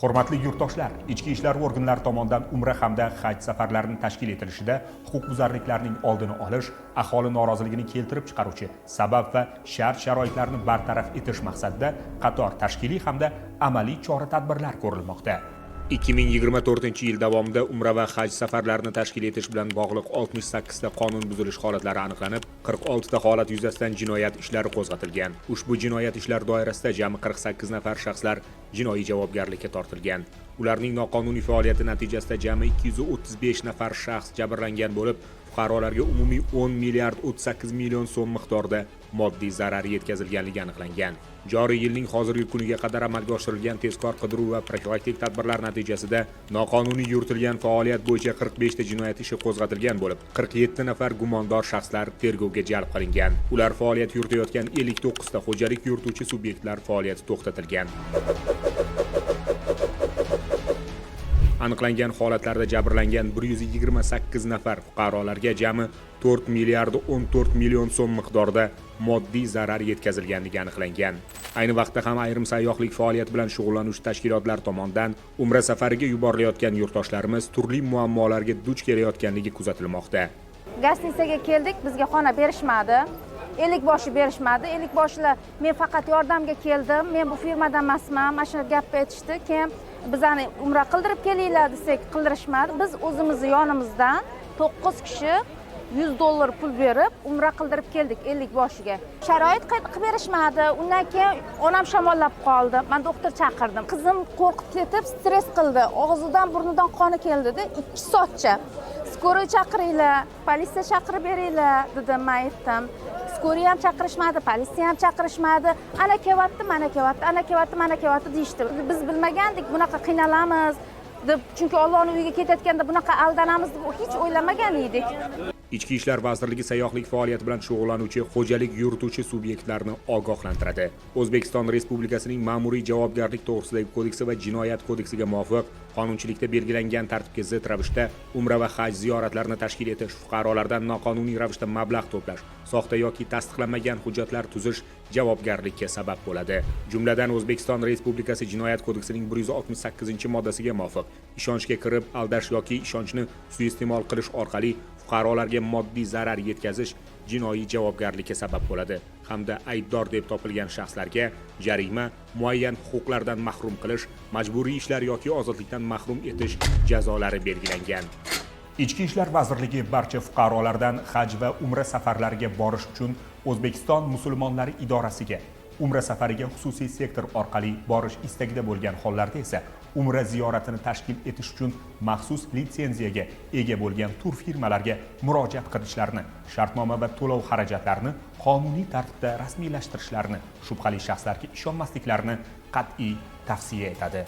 Hurmatli yurtdoshlar, ichki ishlar organlari tomonidan umra hamda haj safarlarining tashkil etilishida huquqbuzarliklarning oldini olish, aholi noroziligini keltirib chiqaruvchi sabab va shart-sharoitlarni bartaraf etish maqsadida qator tashkiliy hamda amaliy chora-tadbirlar ko'rilmoqda. 2024-yil davomida umra va haj safarlarini tashkil etish bilan bog'liq 68 ta qonun buzilish holatlari aniqlanib, 46 ta holat yuzasidan jinoyat ishlari qo'zg'atilgan. Ushbu jinoyat ishlari doirasida jami 48 nafar shaxslar jinoiy javobgarlikka tortilgan. Ularning noqonuniy faoliyati natijasida jami 235 nafar shaxs jabrlangan bo'lib, fuqarolarga umumiy 10 milliard 38 million so'm miqdorida moddiy zarar yetkazilganligi aniqlangan. Joriy yilning hozirgi kuniga qadar amalga oshirilgan tezkor qidiruv va profilaktik tadbirlar natijasida noqonuniy yuritilgan faoliyat bo'yicha 45 ta jinoyat ishi qo'zg'atilgan bo'lib, 47 nafar gumondor shaxslar tergovga jalb qilingan. Ular faoliyat yuritayotgan 59 ta xo'jalik yurituvchi subyektlar faoliyati to'xtatilgan. Aniqlangan holatlarda jabrlangan 128 nafar fuqarolarga jami 4 milliard 14 million so'm miqdorida moddiy zarar yetkazilganligi aniqlangan. Ayni vaqtda ham ayrim sayyohlik faoliyati bilan shug'ullanuvchi tashkilotlar tomonidan umra safariga yuborilayotgan yurtdoshlarimiz turli muammolarga duch kelayotganligi kuzatilmoqda. Gastinisaga keldik, bizga xona berishmadi. Elik boshi berishmadi. Elik boshlar men faqat yordamga keldim. Men bu firmadan emasman. Mana shu gapni aytishdi. Keyin bizani umra qildirib kelinglar desak, qildirishmadi. Biz o'zimizni yonimizdan 9 kishi $100 pul berib umra qildirib keldik elik boshiga. Sharoit qilib berishmadi. Undan keyin onam shamollab qoldi. Men doktor chaqirdim. Qizim qo'rqib ketib, stress qildi. Og'zidan, burnidan qoni keldi-da, 2 soatcha. Skoriy chaqiringlar, politsiya chaqirib beringlar dedim, men aytdim. Skoriy ham chaqirishmadi, politsiya ham chaqirishmadi. Ana kelyapti, mana kelyapti, ana kelyapti, mana kelyapti deyishdi. Biz bilmagandik, bunaqa qiynalamiz deb, chunki Allohning uyiga ketayotganda bunaqa aldanamiz deb hech o'ylamagan edik. Ichki ishlar vazirligi sayyohlik faoliyati bilan shug'ullanuvchi xo'jalik yurituvchi subyektlarni ogohlantiradi. O'zbekiston Respublikasining Ma'muriy javobgarlik to'g'risidagi kodeksi va Jinoyat kodeksiga muvofiq qonunchilikda belgilangan tartibga zid ravishda umra va haj ziyoratlarini tashkil etish, fuqarolardan noqonuniy ravishda mablag' to'plash, soxta yoki tasdiqlanmagan hujjatlar tuzish javobgarlikka sabab bo'ladi. Jumladan O'zbekiston Respublikasi Jinoyat kodeksining 168-moddasiga muvofiq ishonchga kirib aldash yoki ishonchni suiiste'mol qilish orqali fuqarolarga moddiy zarar yetkazish jinoiy javobgarlikka sabab bo'ladi hamda aybdor deb topilgan shaxslarga jarima, muayyan huquqlardan mahrum qilish, majburiy ishlar yoki ozodlikdan mahrum etish jazolari belgilangan. Ichki ishlar vazirligi barcha fuqarolardan haj va umra safarlariga borish uchun O'zbekiston musulmonlari idorasiga umra safariga xususiy sektor orqali borish istagida bo'lgan hollarda esa umra ziyoratini tashkil etish uchun maxsus litsenziyaga ega bo'lgan tur firmalarga murojaat qilishlarini, shartnoma va to'lov xarajatlarini qonuniy tartibda rasmiylashtirishlarini, shubhali shaxslarga ishonmasliklarini qat'iy tavsiya etadi.